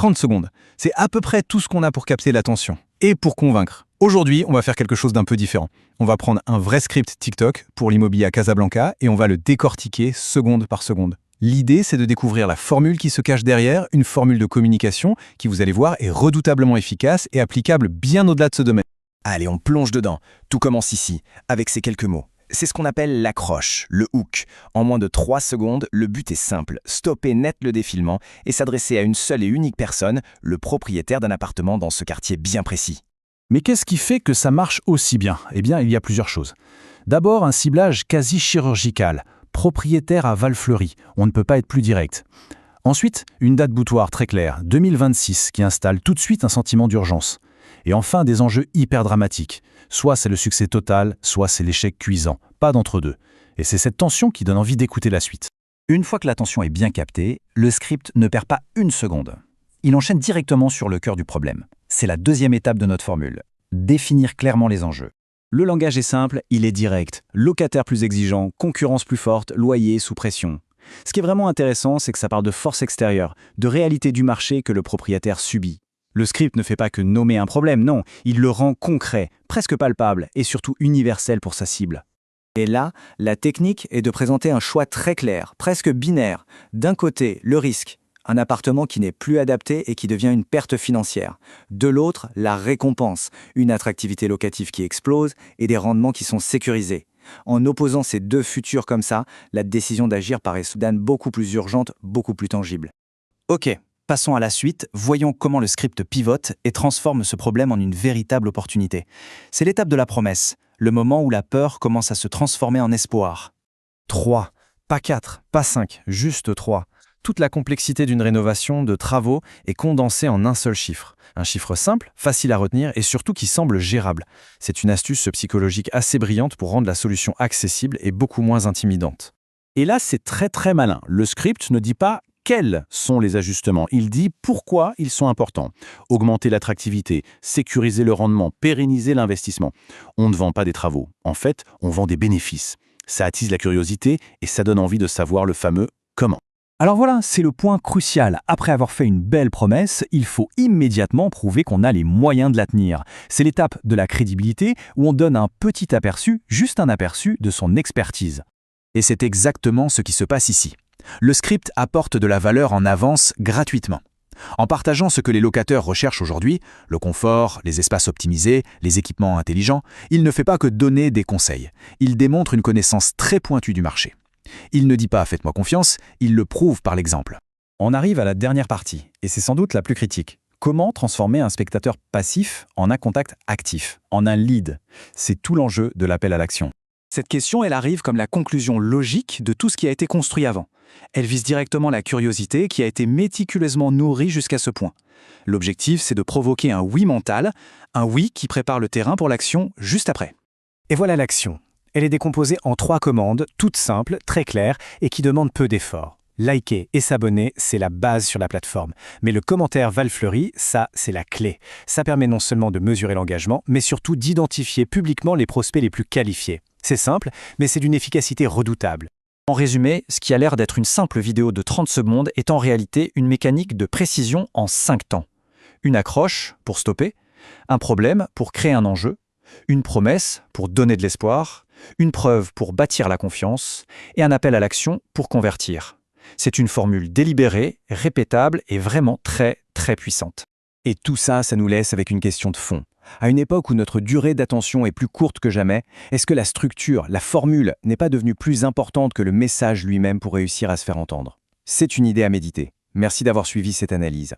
30 secondes. C'est à peu près tout ce qu'on a pour capter l'attention et pour convaincre. Aujourd'hui, on va faire quelque chose d'un peu différent. On va prendre un vrai script TikTok pour l'immobilier à Casablanca et on va le décortiquer seconde par seconde. L'idée, c'est de découvrir la formule qui se cache derrière, une formule de communication qui, vous allez voir, est redoutablement efficace et applicable bien au-delà de ce domaine. Allez, on plonge dedans. Tout commence ici, avec ces quelques mots. C'est ce qu'on appelle l'accroche, le hook. En moins de 3 secondes, le but est simple, stopper net le défilement et s'adresser à une seule et unique personne, le propriétaire d'un appartement dans ce quartier bien précis. Mais qu'est-ce qui fait que ça marche aussi bien? Eh bien, il y a plusieurs choses. D'abord, un ciblage quasi chirurgical. Propriétaire à Val-Fleury, on ne peut pas être plus direct. Ensuite, une date butoir très claire, 2026, qui installe tout de suite un sentiment d'urgence. Et enfin, des enjeux hyper dramatiques. Soit c'est le succès total, soit c'est l'échec cuisant. Pas d'entre-deux. Et c'est cette tension qui donne envie d'écouter la suite. Une fois que l'attention est bien captée, le script ne perd pas une seconde. Il enchaîne directement sur le cœur du problème. C'est la deuxième étape de notre formule. Définir clairement les enjeux. Le langage est simple, il est direct. Locataire plus exigeant, concurrence plus forte, loyer sous pression. Ce qui est vraiment intéressant, c'est que ça parle de force extérieure, de réalité du marché que le propriétaire subit. Le script ne fait pas que nommer un problème, non, il le rend concret, presque palpable et surtout universel pour sa cible. Et là, la technique est de présenter un choix très clair, presque binaire. D'un côté, le risque, un appartement qui n'est plus adapté et qui devient une perte financière. De l'autre, la récompense, une attractivité locative qui explose et des rendements qui sont sécurisés. En opposant ces deux futurs comme ça, la décision d'agir paraît soudain beaucoup plus urgente, beaucoup plus tangible. Ok, passons à la suite, voyons comment le script pivote et transforme ce problème en une véritable opportunité. C'est l'étape de la promesse, le moment où la peur commence à se transformer en espoir. 3, pas 4, pas 5, juste 3. Toute la complexité d'une rénovation, de travaux, est condensée en un seul chiffre. Un chiffre simple, facile à retenir et surtout qui semble gérable. C'est une astuce psychologique assez brillante pour rendre la solution accessible et beaucoup moins intimidante. Et là, c'est très malin. Le script ne dit pas quels sont les ajustements, il dit pourquoi ils sont importants. Augmenter l'attractivité, sécuriser le rendement, pérenniser l'investissement. On ne vend pas des travaux. En fait, on vend des bénéfices. Ça attise la curiosité et ça donne envie de savoir le fameux comment. Alors voilà, c'est le point crucial. Après avoir fait une belle promesse, il faut immédiatement prouver qu'on a les moyens de la tenir. C'est l'étape de la crédibilité où on donne un petit aperçu, juste un aperçu de son expertise. Et c'est exactement ce qui se passe ici. Le script apporte de la valeur en avance gratuitement. En partageant ce que les locataires recherchent aujourd'hui, le confort, les espaces optimisés, les équipements intelligents, il ne fait pas que donner des conseils. Il démontre une connaissance très pointue du marché. Il ne dit pas « faites-moi confiance », il le prouve par l'exemple. On arrive à la dernière partie, et c'est sans doute la plus critique. Comment transformer un spectateur passif en un contact actif, en un lead? C'est tout l'enjeu de l'appel à l'action. Cette question, elle arrive comme la conclusion logique de tout ce qui a été construit avant. Elle vise directement la curiosité qui a été méticuleusement nourrie jusqu'à ce point. L'objectif, c'est de provoquer un oui mental, un oui qui prépare le terrain pour l'action juste après. Et voilà l'action. Elle est décomposée en 3 commandes, toutes simples, très claires et qui demandent peu d'efforts. Liker et s'abonner, c'est la base sur la plateforme. Mais le commentaire Val-Fleury, ça, c'est la clé. Ça permet non seulement de mesurer l'engagement, mais surtout d'identifier publiquement les prospects les plus qualifiés. C'est simple, mais c'est d'une efficacité redoutable. En résumé, ce qui a l'air d'être une simple vidéo de 30 secondes est en réalité une mécanique de précision en 5 temps. Une accroche pour stopper, un problème pour créer un enjeu, une promesse pour donner de l'espoir, une preuve pour bâtir la confiance et un appel à l'action pour convertir. C'est une formule délibérée, répétable et vraiment très puissante. Et tout ça, ça nous laisse avec une question de fond. À une époque où notre durée d'attention est plus courte que jamais, est-ce que la structure, la formule, n'est pas devenue plus importante que le message lui-même pour réussir à se faire entendre? C'est une idée à méditer. Merci d'avoir suivi cette analyse.